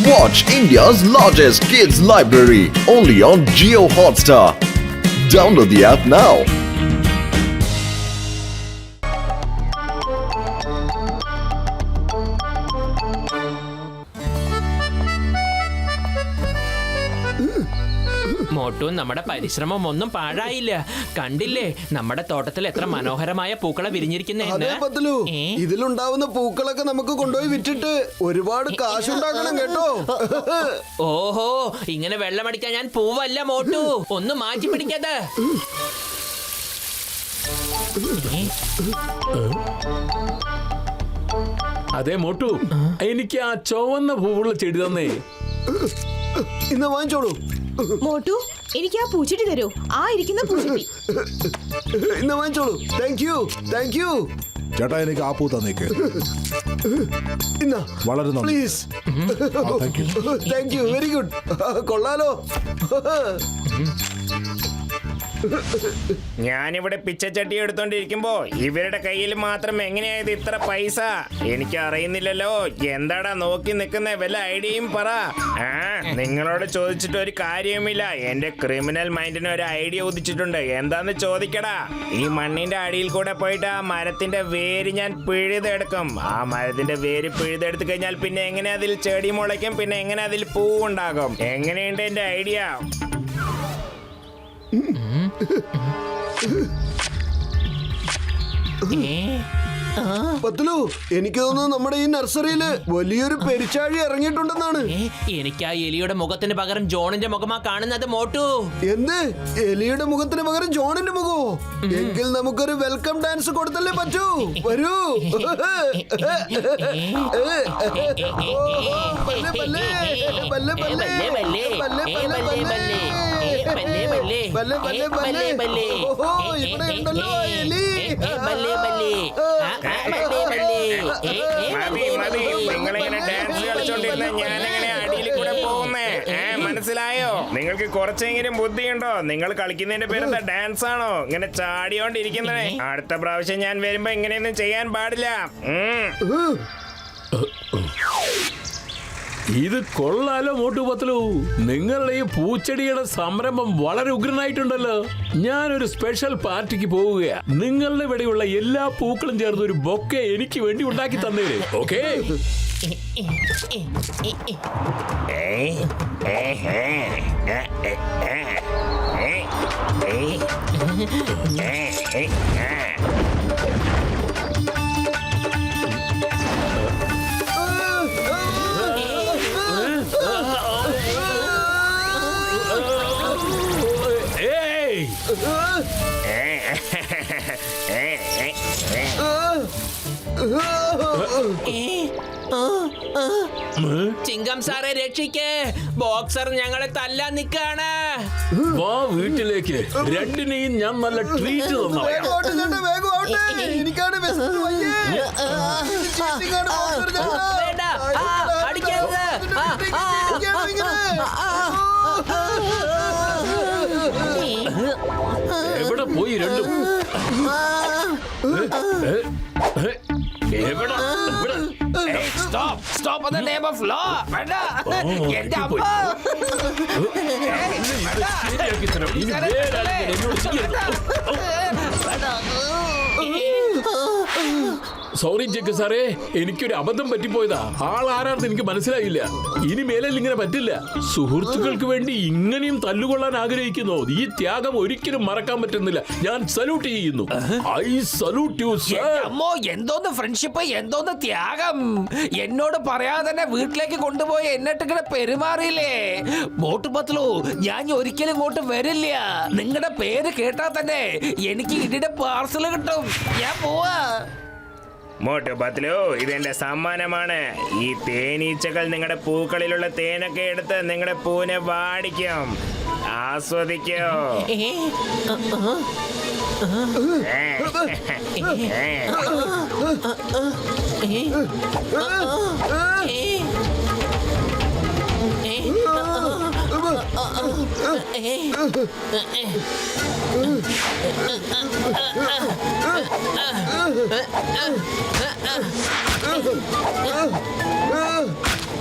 Watch India's largest kids library only on Jio Hotstar. Download the app now. Motu, നമ്മുടെ പരിശ്രമം ഒന്നും പാഴായില്ല. കണ്ടില്ലേ നമ്മുടെ തോട്ടത്തിൽ എത്ര മനോഹരമായ പൂക്കളെ വിരിഞ്ഞിരിക്കുന്നേ. ഇതിലുണ്ടാവുന്ന പൂക്കളൊക്കെ നമുക്ക് കൊണ്ടുപോയി വിറ്റിട്ട് ഒരുപാട് കാശുണ്ടാക്കണം കേട്ടോ. ഓഹോ, ഇങ്ങനെ വെള്ളമടിക്കാൻ ഞാൻ പൂവല്ല മോട്ടു, ഒന്ന് മാറ്റി പിടിക്കാതെ. അതെ മോട്ടു, എനിക്ക് ആ ചുവന്ന പൂവുള്ള ചെടി തന്നേ. ഇന്ന് വാങ്ങിച്ചോളൂ. മോട്ടു, എനിക്ക് ആ പൂച്ചെടി തരൂ. ആ ഇരിക്കുന്ന പൂച്ചെടി ഇന്ന് വാങ്ങിച്ചോളൂ. താങ്ക് യു ചേട്ടാ, എനിക്ക് ആ പൂ തന്നേക്ക്. വളരെ please. Thank you, very good. കൊള്ളാലോ. ഞാനിവിടെ പിച്ചച്ചട്ടി എടുത്തോണ്ടിരിക്കുമ്പോ ഇവരുടെ കയ്യിൽ മാത്രം എങ്ങനെയായത് ഇത്ര പൈസ? എനിക്ക് അറിയുന്നില്ലല്ലോ. എന്താടാ നോക്കി നിൽക്കുന്ന, വല്ല ഐഡിയയും പറ. നിങ്ങളോട് ചോദിച്ചിട്ട് ഒരു കാര്യവുമില്ല. എന്റെ ക്രിമിനൽ മൈൻഡിന് ഒരു ഐഡിയ ഉദിച്ചിട്ടുണ്ട്. എന്താന്ന് ചോദിക്കടാ. ഈ മണ്ണിന്റെ അടിയിൽ കൂടെ പോയിട്ട് ആ മരത്തിന്റെ വേര് ഞാൻ പിഴുതെടുക്കും. ആ മരത്തിന്റെ വേര് പിഴുതെടുത്തു കഴിഞ്ഞാൽ പിന്നെ എങ്ങനെ അതിൽ ചെടി മുളയ്ക്കും, പിന്നെ എങ്ങനെ അതിൽ പൂവുണ്ടാകും? എങ്ങനെയുണ്ട് എന്റെ ഐഡിയ? പത്തുലു, എനിക്ക് തോന്നുന്നു നമ്മുടെ ഈ നഴ്സറിയില് വലിയൊരു പെരിച്ചാഴി ഇറങ്ങിയിട്ടുണ്ടെന്നാണ്. എനിക്ക് ആ എലിയുടെ മുഖത്തിന് പകരം ജോണിന്റെ മുഖമാ കാണുന്നത് മോട്ടു. എന്ത്? എലിയുടെ മുഖത്തിന് പകരം ജോണിന്റെ മുഖമോ? എങ്കിൽ നമുക്കൊരു വെൽക്കം ഡാൻസ് കൊടുത്തല്ലേ പറ്റൂ. വരൂ. നിങ്ങളിങ്ങനെ ഡാൻസ് കളിച്ചോണ്ടിരുന്ന ഞാനെങ്ങനെ അടിയിൽ കൂടെ പോകുന്നേ? മനസ്സിലായോ? നിങ്ങൾക്ക് കുറച്ചെങ്കിലും ബുദ്ധിയുണ്ടോ? നിങ്ങൾ കളിക്കുന്നതിന്റെ പേരെന്താ? ഡാൻസ് ആണോ? ഇങ്ങനെ ചാടിയോണ്ടിരിക്കുന്നേ. അടുത്ത പ്രാവശ്യം ഞാൻ വരുമ്പോ ഇങ്ങനെയൊന്നും ചെയ്യാൻ പാടില്ല. ഇത് കൊള്ളാലോ മോട്ടു പത്ലു. നിങ്ങളുടെ ഈ പൂച്ചെടിയുടെ സംരംഭം വളരെ ഉഗ്രനായിട്ടുണ്ടല്ലോ. ഞാനൊരു സ്പെഷ്യൽ പാർട്ടിക്ക് പോവുകയാ. നിങ്ങളുടെ ഇവിടെയുള്ള എല്ലാ പൂക്കളും ചേർന്ന് ഒരു ബൊക്കെ എനിക്ക് വേണ്ടി ഉണ്ടാക്കി തന്നേര്. ഓക്കേ? ചിങ്കം സാറെ രക്ഷിക്ക്. ബോക്സർ ഞങ്ങളെ തല്ലാൻ നിക്കാണ്. വാ വീട്ടിലേക്ക്. രണ്ടിനെയും ഞാൻ നല്ല ട്രീറ്റ് തന്നു. എവിടെ പോയി രണ്ടും? എവിടെ? Stop in the name of law. എന്റെ അമ്മ. സോറി ചെക്ക് സാറേ, എനിക്കൊരു അബദ്ധം പറ്റിപ്പോയതാ. ആളാരാണെന്ന് എനിക്ക് മനസ്സിലായില്ല. ഇനി മേലിൽ ഇങ്ങനെ പറ്റില്ല. സുഹൃത്തുക്കൾക്ക് വേണ്ടി ഇങ്ങനെയും തല്ലുകൊള്ളാൻ ആഗ്രഹിക്കുന്നു. ഈ ത്യാഗം ഒരിക്കലും മറക്കാൻ പറ്റുന്നില്ല. ഞാൻ സല്യൂട്ട് ചെയ്യുന്നു. I salute you sir. അമ്മോ, എന്തോന്ന് ഫ്രണ്ട്ഷിപ്പ്, എന്തോന്ന് ത്യാഗം. എന്നോട് പറയാതെ തന്നെ വീട്ടിലേക്ക് കൊണ്ടുപോയി എന്നിട്ട് ഇങ്ങനെ പെരുമാറിയില്ലേ മോട്ടു പത്ലു. ഞാൻ ഒരിക്കലും ഇങ്ങോട്ട് വരില്ല. നിങ്ങളുടെ പേര് കേട്ടാ തന്നെ എനിക്ക് ഇടിയുടെ പാർസൽ കിട്ടും. ഞാൻ പോവാ. മോട്ടു പത്ലു, ഇതെന്റെ സമ്മാനമാണ്. ഈ തേനീച്ചകൾ നിങ്ങളുടെ പൂക്കളിലുള്ള തേനൊക്കെ എടുത്ത് നിങ്ങളുടെ പൂവിനെ വാടിക്കും. ആസ്വദിക്കോ.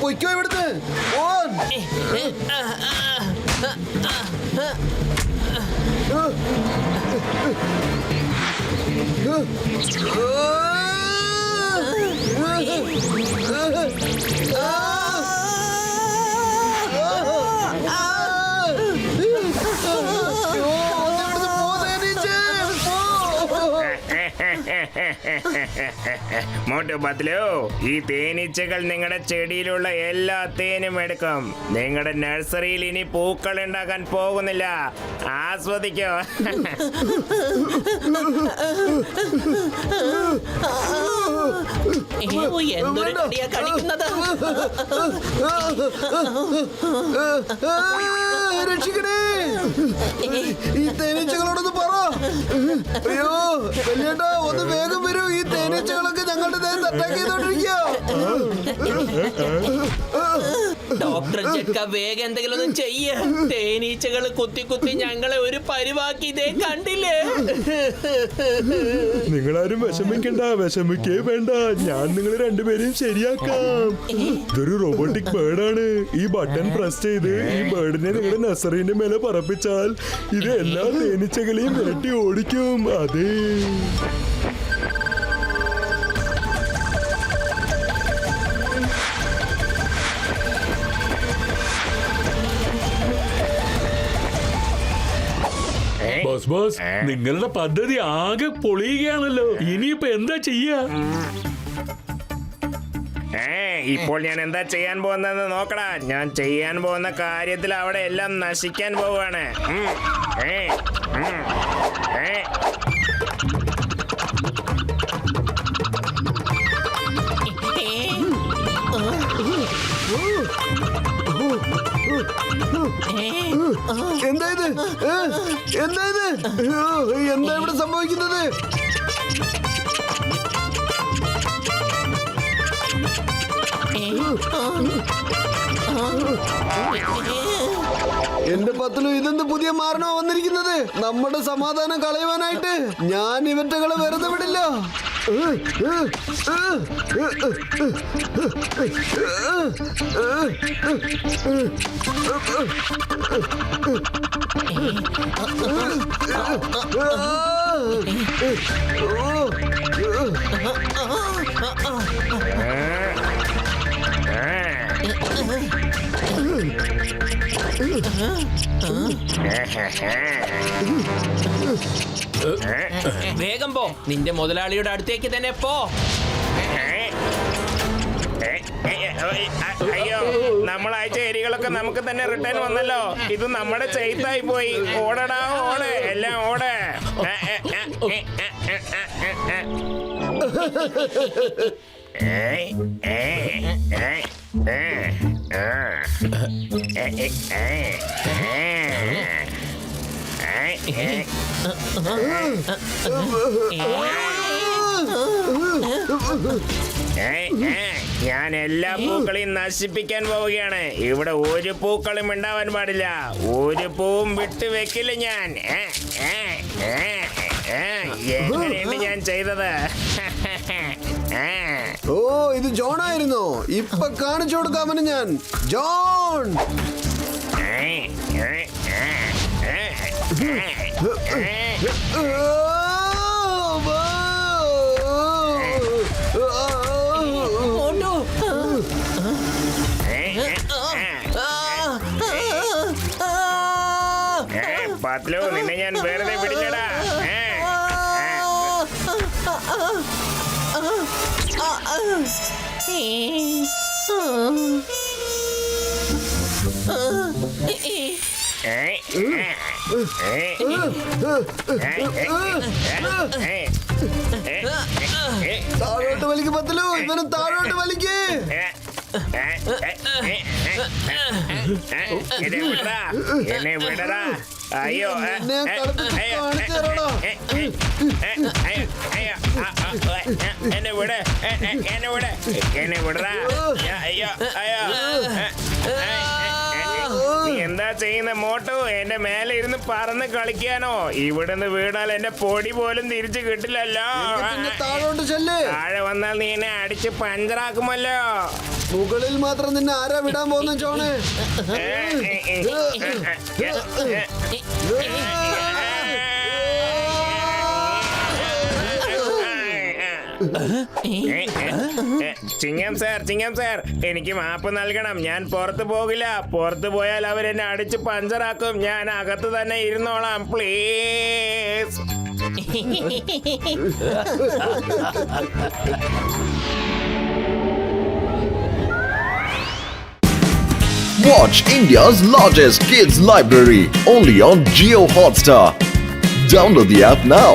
പൊയ്ക്കോ ഇവിടുന്ന്. ഓൻ. മോട്ടു പത്ലു, ഈ തേനീച്ചകൾ നിങ്ങളുടെ ചെടിയിലുള്ള എല്ലാ തേനും എടുക്കും. നിങ്ങളുടെ നഴ്സറിയിൽ ഇനി പൂക്കൾ ഉണ്ടാക്കാൻ പോകുന്നില്ല. ആസ്വദിക്കോ. എന്തൊരു കടിയാ കടിക്കുന്നത്. രക്ഷിക്കണേ, ഈ തേനീച്ചകളോടൊന്ന് പറ. അയ്യോ വലിയേട്ടാ, ഒന്ന് വേഗം വരൂ. ഈ തേനീച്ചകളൊക്കെ ഞങ്ങളുടെ ദേഹത്ത് അറ്റാക്ക് ചെയ്തോണ്ടിരിക്കുക. ഡോക്ടർ ജക്ക, വേഗം എന്തെങ്കിലും ഒന്ന് ചെയ്യ. തേനീച്ചകൾ കുത്തി കുത്തി ഞങ്ങളെ ഒരു പരിവാക്കി. ഇതേ കണ്ടില്ലേ? നിങ്ങളാരും വിഷമിക്കേ വേണ്ട. ഞാൻ നിങ്ങൾ രണ്ടുപേരെയും ശരിയാക്കാം. ഇതൊരു റോബോട്ടിക് ബേർഡാണ്. ഈ ബട്ടൺ പ്രസ് ചെയ്ത് ഈ ബേർഡിനെ നിങ്ങളുടെ നഴ്സറിന്റെ മേലെ പറപ്പിച്ചാൽ ഇത് എല്ലാ തേനീച്ചകളെയും വിരട്ടി ഓടിക്കും. അതെ, ബോസ്, നിങ്ങളുടെ പദ്ധതി ആകെ പൊളിയുകയാണല്ലോ. ഇനിയിപ്പോ എന്താ ചെയ്യാ? ഇപ്പോൾ ഞാൻ എന്താ ചെയ്യാൻ പോകുന്നതെന്ന് നോക്കടാ. ഞാൻ ചെയ്യാൻ പോകുന്ന കാര്യത്തിൽ അവിടെ എല്ലാം നശിക്കാൻ പോവാണ്. എന്താ ഇത്? എന്താ ഇത്? എന്താ ഇവിടെ സംഭവിക്കുന്നത്? എന്റെ പത്തിലും ഇതെന്ത് പുതിയ മാരണോ വന്നിരിക്കുന്നത്? നമ്മുടെ സമാധാനം കളയുവാനായിട്ട് ഞാൻ ഇവറ്റകളെ വെറുതെ വിടില്ല. വേഗം പോ. നിന്റെ മുതലാളിയുടെ അടുത്തേക്ക് തന്നെ പോ. അയ്യോ, നമ്മൾ അയച്ച എരികളൊക്കെ നമുക്ക് തന്നെ റിട്ടേൺ വന്നല്ലോ. ഇത് നമ്മുടെ ചെയ്തായി പോയി. ഓടടാ, ഓടെ, എല്ലാം ഓടെ. ഞാൻ എല്ലാ പൂക്കളെയും നശിപ്പിക്കാൻ പോവുകയാണ്. ഇവിടെ ഒരു പൂക്കളും ഉണ്ടാവാൻ പാടില്ല. ഒരു പൂവും വിട്ടു വെക്കില്ല ഞാൻ. എങ്ങനെയുണ്ട് ഞാൻ ചെയ്തത്? ഓ, ഇത് ജോൺ ആയിരുന്നോ? ഇപ്പൊ കാണിച്ചു കൊടുക്കാമെന്ന് ഞാൻ. ജോൺ, പത്ലു, നിന്നെ ഞാൻ വെറുതെ പിടിച്ചടാ. താഴോട്ട് വലിക്ക് പത്തിലു, ഇവനും താഴോട്ട് വലിക്ക്. എന്നെ വിടടാ. അയ്യോ, എന്നെ കാണിച്ചു തരണോ? എന്നെ വിട, എന്നെ വിട, എന്നെ വിടടാ. അയ്യോ, അയ്യോ. നീ എന്താ ചെയ്യുന്ന മോട്ടു? എന്റെ മേലെ ഇരുന്ന് പറന്ന് കളിക്കാനോ? ഇവിടുന്ന് വീണാൽ എന്റെ പൊടി പോലും തിരിച്ചു കിട്ടില്ലല്ലോ. താഴോട്ട് ചെല്ല്. താഴെ വന്നാൽ നീ എന്നെ അടിച്ച് പഞ്ചറാക്കുമല്ലോ. മുകളിൽ മാത്രം നിന്നെ ആരാ വിടാൻ പോകുന്ന ജോണേ? ചിങ്ങം സാർ എനിക്ക് മാപ്പ് നൽകണം. ഞാൻ പുറത്തു പോകില്ല. പുറത്തു പോയാൽ അവരെന്നെ അടിച്ച് പഞ്ചറാക്കും. ഞാൻ അകത്ത് തന്നെ ഇരുന്നോളാം, please. Watch India's largest kids library only on Geo Hotstar. Download the app now.